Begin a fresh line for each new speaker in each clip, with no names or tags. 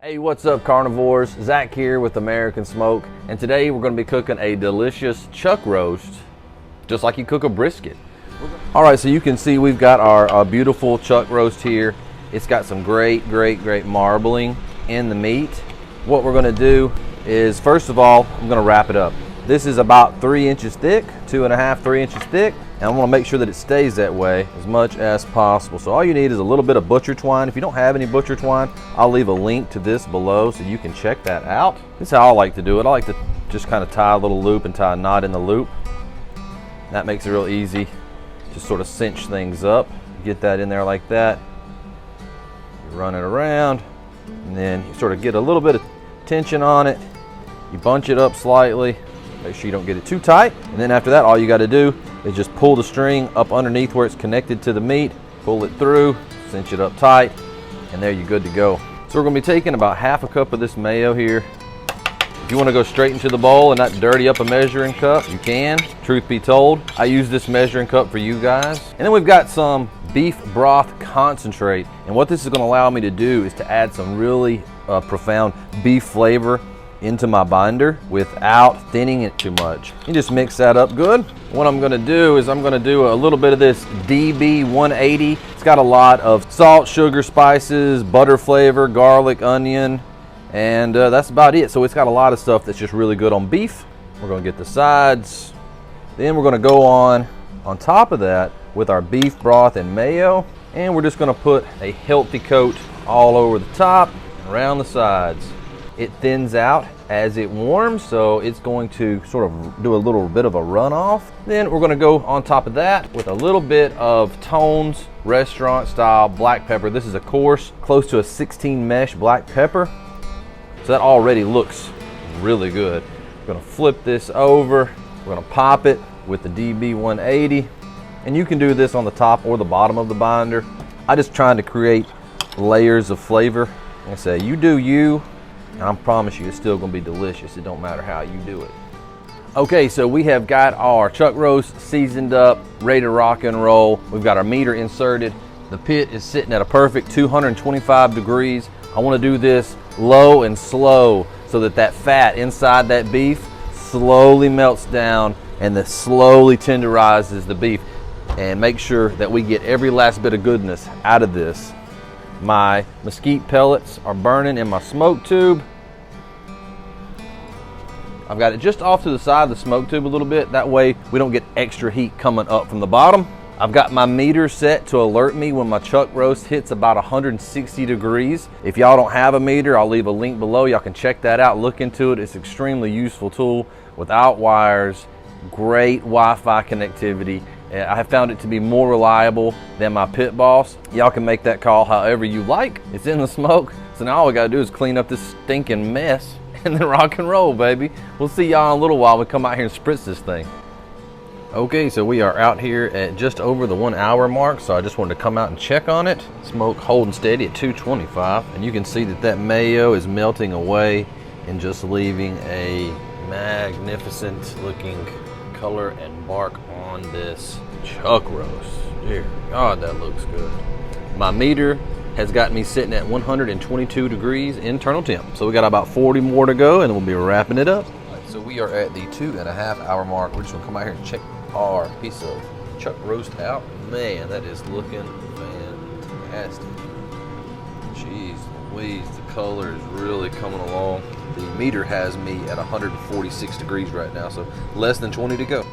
Hey, what's up carnivores? Zach here with American Smoke, and today we're going to be cooking a delicious chuck roast, just like you cook a brisket. All right, so you can see we've got our beautiful chuck roast here. It's got some great marbling in the meat. What we're going to do is, first of all, I'm going to wrap it up. This is about 3 inches thick, 2.5, 3 inches thick, and I want to make sure that it stays that way as much as possible. So all you need is a little bit of butcher twine. If you don't have any butcher twine, I'll leave a link to this below so you can check that out. This is how I like to do it. I like to just kind of tie a little loop and tie a knot in the loop. That makes it real easy to sort of cinch things up. Get that in there like that. You run it around, and then you sort of get a little bit of tension on it. You bunch it up slightly. Make sure you don't get it too tight. And then after that, all you got to do is just pull the string up underneath where it's connected to the meat, pull it through, cinch it up tight, and there you're good to go. So we're going to be taking about half a cup of this mayo here. If you want to go straight into the bowl and not dirty up a measuring cup, you can. Truth be told, I use this measuring cup for you guys. And then we've got some beef broth concentrate. And what this is going to allow me to do is to add some really profound beef flavor into my binder without thinning it too much. You just mix that up good. What I'm gonna do is I'm gonna do a little bit of this DB 180. It's got a lot of salt, sugar, spices, butter flavor, garlic, onion, and that's about it. So it's got a lot of stuff that's just really good on beef. We're gonna get the sides. Then we're gonna go on top of that with our beef broth and mayo, and we're just gonna put a healthy coat all over the top and around the sides. It thins out as it warms, so it's going to sort of do a little bit of a runoff. Then we're gonna go on top of that with a little bit of Tone's restaurant style black pepper. This is a coarse, close to a 16 mesh black pepper. So that already looks really good. We're gonna flip this over. We're gonna pop it with the DB 180. And you can do this on the top or the bottom of the binder. I'm just trying to create layers of flavor. Like I say, you do you. And I promise you, it's still gonna be delicious. It don't matter how you do it. Okay, so we have got our chuck roast seasoned up, ready to rock and roll. We've got our meter inserted. The pit is sitting at a perfect 225 degrees. I wanna do this low and slow so that that fat inside that beef slowly melts down and that slowly tenderizes the beef. And make sure that we get every last bit of goodness out of this. My mesquite pellets are burning in my smoke tube. I've got it just off to the side of the smoke tube a little bit. That way we don't get extra heat coming up from the bottom. I've got my meter set to alert me when my chuck roast hits about 160 degrees. If y'all don't have a meter, I'll leave a link below. Y'all can check that out, look into it. It's an extremely useful tool without wires, great Wi-Fi connectivity. I have found it to be more reliable than my pit boss. Y'all can make that call however you like. It's in the smoke, so now all we gotta do is clean up this stinking mess and then rock and roll, baby. We'll see y'all in a little while. We come out here and spritz this thing. Okay, so we are out here at just over the 1 hour mark, so I just wanted to come out and check on it. Smoke holding steady at 225, and you can see that that mayo is melting away and just leaving a magnificent looking color and bark on this chuck roast. Dear God, that looks good. My meter has got me sitting at 122 degrees internal temp. So we got about 40 more to go and we'll be wrapping it up. Right, so we are at the 2.5 hour mark. We're just gonna come out here and check our piece of chuck roast out. Man, that is looking fantastic. Jeez Louise, the color is really coming along. The meter has me at 146 degrees right now, so less than 20 to go.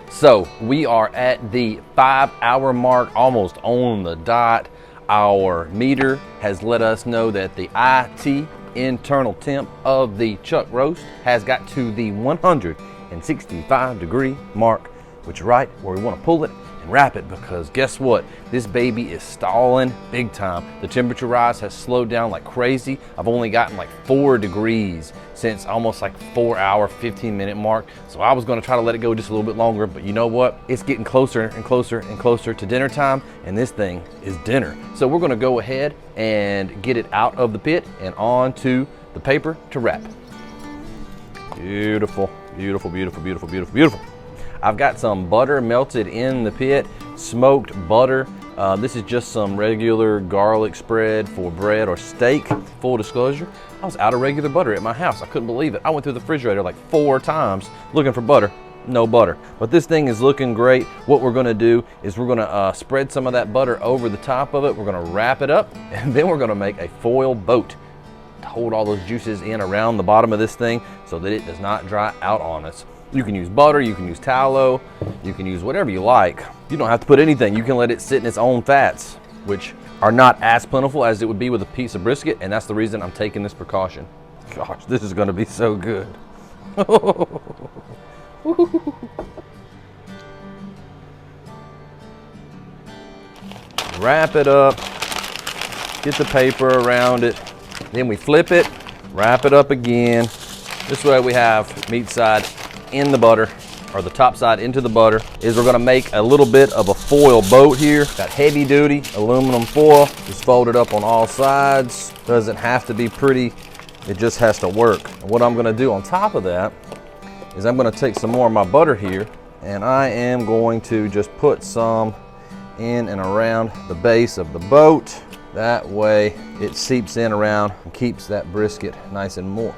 So we are at the 5 hour mark, almost on the dot. Our meter has let us know that the IT internal temp of the chuck roast has got to the 165 degree mark, which is right where we want to pull it and wrap it, because guess what? This baby is stalling big time. The temperature rise has slowed down like crazy. I've only gotten like 4 degrees since almost like 4 hour, 15-minute mark. So I was gonna try to let it go just a little bit longer, but you know what? It's getting closer and closer and closer to dinner time, and this thing is dinner. So we're gonna go ahead and get it out of the pit and onto the paper to wrap. Beautiful, beautiful, beautiful, beautiful, beautiful, beautiful. I've got some butter melted in the pit, smoked butter This is just some regular garlic spread for bread or steak. Full disclosure, I was out of regular butter at my house. I couldn't believe it. I went through the refrigerator like 4 times looking for butter. No butter. But this thing is looking great. What we're gonna do is we're gonna spread some of that butter over the top of it. We're gonna wrap it up, and then we're gonna make a foil boat to hold all those juices in around the bottom of this thing so that it does not dry out on us. You can use butter, you can use tallow, you can use whatever you like. You don't have to put anything. You can let it sit in its own fats, which are not as plentiful as it would be with a piece of brisket, and that's the reason I'm taking this precaution. Gosh, this is gonna be so good. Wrap it up, get the paper around it, then we flip it, wrap it up again. This way we have meat side in the butter, or the top side into the butter. We're gonna make a little bit of a foil boat here. Got heavy duty aluminum foil, just fold it up on all sides. Doesn't have to be pretty, it just has to work. And what I'm gonna do on top of that is I'm gonna take some more of my butter here, and I am going to just put some in and around the base of the boat. That way it seeps in around and keeps that brisket nice and moist.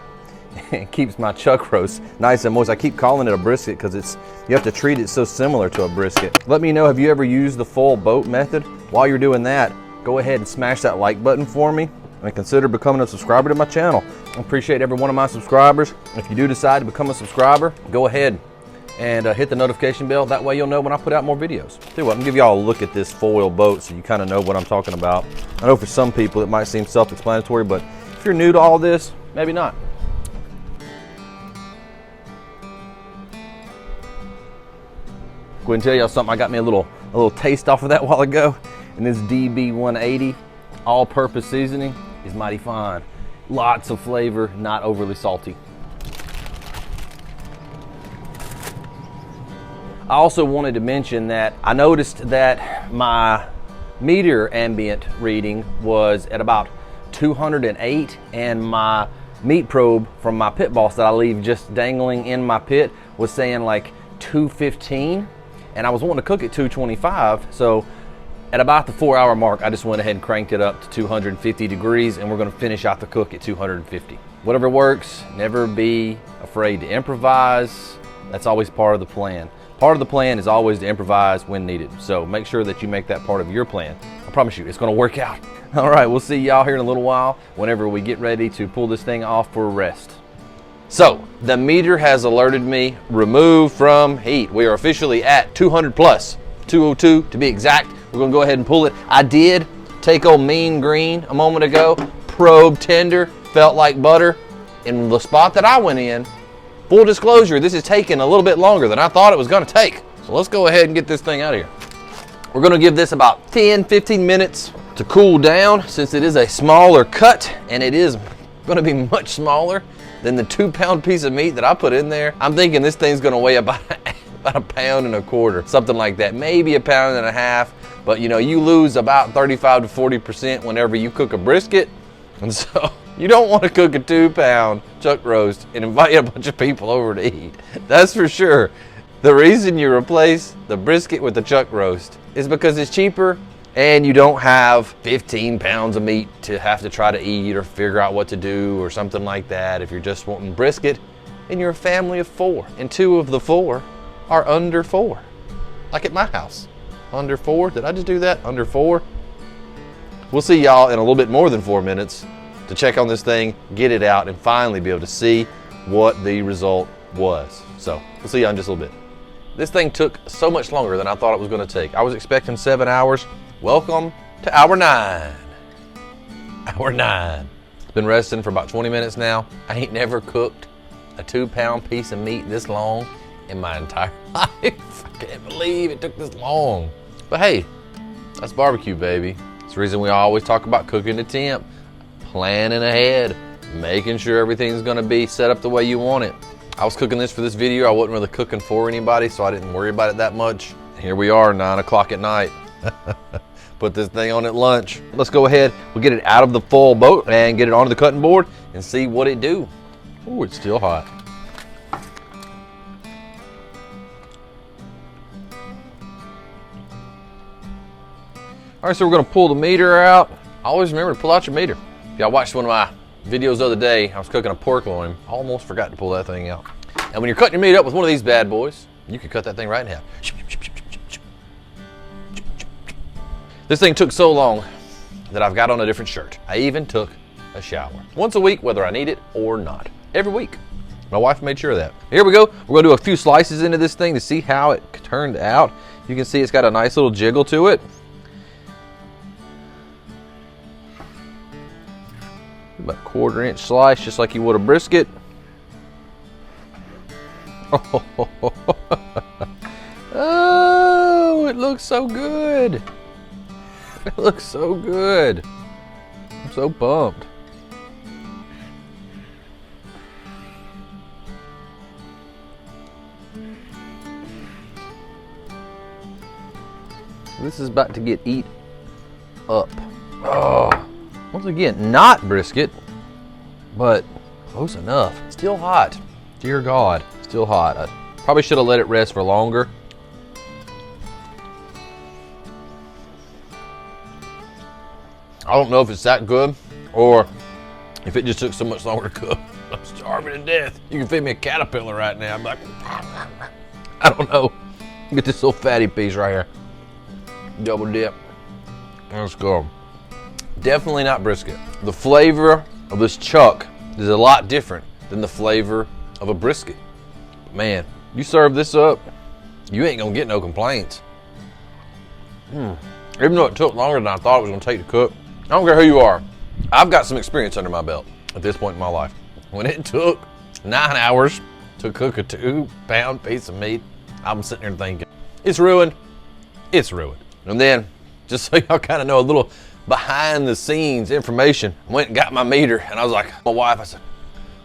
It keeps my chuck roast nice and moist. I keep calling it a brisket because you have to treat it so similar to a brisket. Let me know, have you ever used the full boat method? While you're doing that, go ahead and smash that like button for me and consider becoming a subscriber to my channel. I appreciate every one of my subscribers. If you do decide to become a subscriber, go ahead and hit the notification bell. That way you'll know when I put out more videos. Tell you what, I'm gonna give y'all a look at this foil boat so you kind of know what I'm talking about. I know for some people it might seem self-explanatory, but if you're new to all this, maybe not. Go ahead and tell y'all something. I got me a little taste off of that a while ago, and this DB180 all-purpose seasoning is mighty fine. Lots of flavor, not overly salty. I also wanted to mention that I noticed that my meter ambient reading was at about 208, and my meat probe from my pit boss that I leave just dangling in my pit was saying like 215. And I was wanting to cook at 225, so at about the 4-hour mark, I just went ahead and cranked it up to 250 degrees, and we're gonna finish out the cook at 250. Whatever works, never be afraid to improvise. That's always part of the plan. Part of the plan is always to improvise when needed, so make sure that you make that part of your plan. I promise you, it's gonna work out. All right, we'll see y'all here in a little while whenever we get ready to pull this thing off for a rest. So, the meter has alerted me, remove from heat. We are officially at 200 plus, 202 to be exact. We're gonna go ahead and pull it. I did take old Mean Green a moment ago, probe tender, felt like butter. In the spot that I went in, full disclosure, this is taking a little bit longer than I thought it was gonna take. So let's go ahead and get this thing out of here. We're gonna give this about 10-15 minutes to cool down, since it is a smaller cut, and it is gonna be much smaller than the 2-pound piece of meat that I put in there. I'm thinking this thing's gonna weigh about a pound and a quarter, something like that, maybe a pound and a half. But you know, you lose about 35 to 40% whenever you cook a brisket, and so you don't want to cook a 2-pound chuck roast and invite a bunch of people over to eat. That's for sure. The reason you replace the brisket with the chuck roast is because it's cheaper, and you don't have 15 pounds of meat to have to try to eat or figure out what to do or something like that. If you're just wanting brisket, and you're a family of 4, and 2 of the 4 are under 4. Like at my house, under 4. Did I just do that? Under 4? We'll see y'all in a little bit more than 4 minutes to check on this thing, get it out, and finally be able to see what the result was. So we'll see y'all in just a little bit. This thing took so much longer than I thought it was gonna take. I was expecting 7 hours. Welcome to hour 9. Hour 9. Been resting for about 20 minutes now. I ain't never cooked a 2-pound piece of meat this long in my entire life. I can't believe it took this long. But hey, that's barbecue, baby. It's the reason we always talk about cooking to temp, planning ahead, making sure everything's gonna be set up the way you want it. I was cooking this for this video. I wasn't really cooking for anybody, so I didn't worry about it that much. Here we are, 9 o'clock at night. Put this thing on at lunch. Let's go ahead, we'll get it out of the full boat and get it onto the cutting board and see what it do. Oh, it's still hot. All right, so we're gonna pull the meter out. Always remember to pull out your meter. If y'all watched one of my videos the other day, I was cooking a pork loin. Almost forgot to pull that thing out. And when you're cutting your meat up with one of these bad boys, you can cut that thing right in half. This thing took so long that I've got on a different shirt. I even took a shower. Once a week, whether I need it or not. Every week. My wife made sure of that. Here we go. We're gonna do a few slices into this thing to see how it turned out. You can see it's got a nice little jiggle to it. About a 1/4 inch slice, just like you would a brisket. Oh, it looks so good. It looks so good. I'm so pumped. This is about to get eat up. Oh, once again, not brisket, but close enough. Still hot. Dear God, still hot. I probably should have let it rest for longer. I don't know if it's that good or if it just took so much longer to cook. I'm starving to death. You can feed me a caterpillar right now. I'm like, I don't know. Get this little fatty piece right here. Double dip. Let's go. Definitely not brisket. The flavor of this chuck is a lot different than the flavor of a brisket. Man, you serve this up, you ain't gonna get no complaints. Even though it took longer than I thought it was gonna take to cook. I don't care who you are. I've got some experience under my belt at this point in my life. When it took 9 hours to cook a 2-pound piece of meat, I'm sitting there thinking, it's ruined. It's ruined. And then, just so y'all kind of know a little behind the scenes information, I went and got my meter, and I was like, my wife, I said,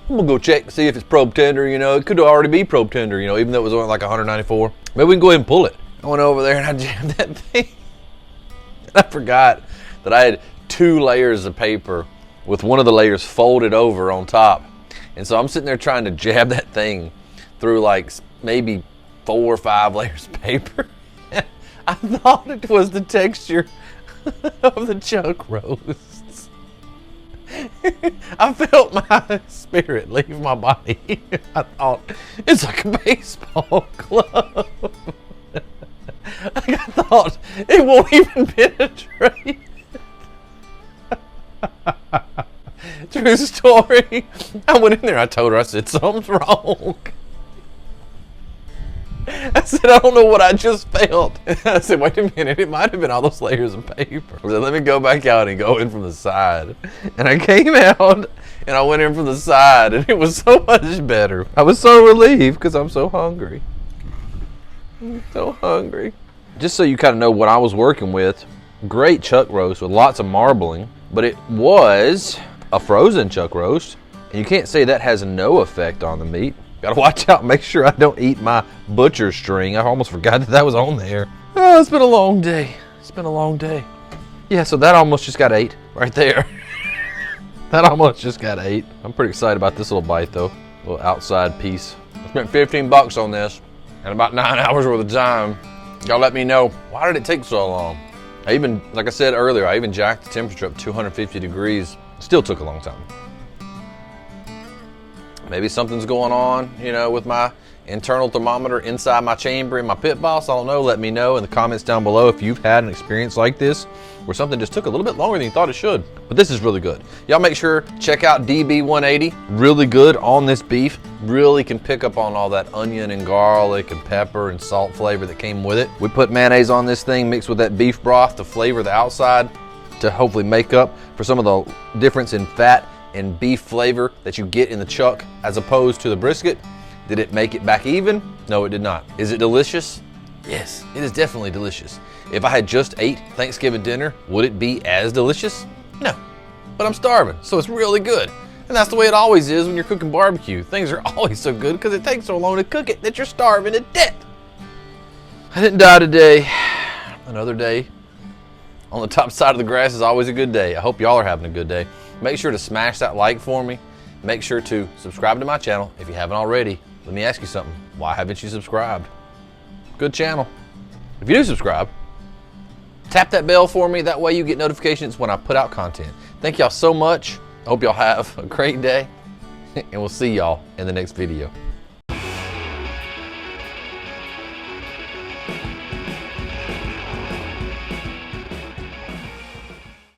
I'm gonna go check to see if it's probe tender, you know. It could already be probe tender, you know, even though it was only like 194. Maybe we can go ahead and pull it. I went over there and I jammed that thing. And I forgot that I had 2 layers of paper with one of the layers folded over on top. And so I'm sitting there trying to jab that thing through like maybe 4 or 5 layers of paper. I thought it was the texture of the chuck roasts. I felt my spirit leave my body. I thought, it's like a baseball glove. I thought, it won't even penetrate. True story. I went in there, I told her, I said, something's wrong. I said, I don't know what I just felt. I said, wait a minute, it might have been all those layers of paper. I said, let me go back out and go in from the side. And I came out and I went in from the side and it was so much better. I was so relieved because I'm so hungry. I'm so hungry. Just so you kind of know what I was working with, great chuck roast with lots of marbling, but it was a frozen chuck roast. And you can't say that has no effect on the meat. Gotta watch out, make sure I don't eat my butcher string. I almost forgot that was on there. Oh, it's been a long day. It's been a long day. Yeah, so that almost just got ate right there. That almost just got ate. I'm pretty excited about this little bite though. Little outside piece. I spent 15 bucks on this and about 9 hours worth of time. Y'all let me know, why did it take so long? I even, like I said earlier, I even jacked the temperature up 250 degrees. Still took a long time. Maybe something's going on, you know, with my internal thermometer inside my chamber in my pit boss. I don't know. Let me know in the comments down below if you've had an experience like this where something just took a little bit longer than you thought it should. But this is really good. Y'all make sure, check out DB180. Really good on this beef. Really can pick up on all that onion and garlic and pepper and salt flavor that came with it. We put mayonnaise on this thing mixed with that beef broth to flavor the outside to hopefully make up for some of the difference in fat and beef flavor that you get in the chuck as opposed to the brisket. Did it make it back even? No, it did not. Is it delicious? Yes, it is definitely delicious. If I had just ate Thanksgiving dinner, would it be as delicious? No, but I'm starving, so it's really good. And that's the way it always is when you're cooking barbecue. Things are always so good because it takes so long to cook it that you're starving to death. I didn't die today. Another day on the top side of the grass is always a good day. I hope y'all are having a good day. Make sure to smash that like for me. Make sure to subscribe to my channel if you haven't already. Let me ask you something. Why haven't you subscribed? Good channel. If you do subscribe, Tap that bell for me. That way you get notifications when I put out content. Thank y'all so much. I hope y'all have a great day, and we'll see y'all in the next video.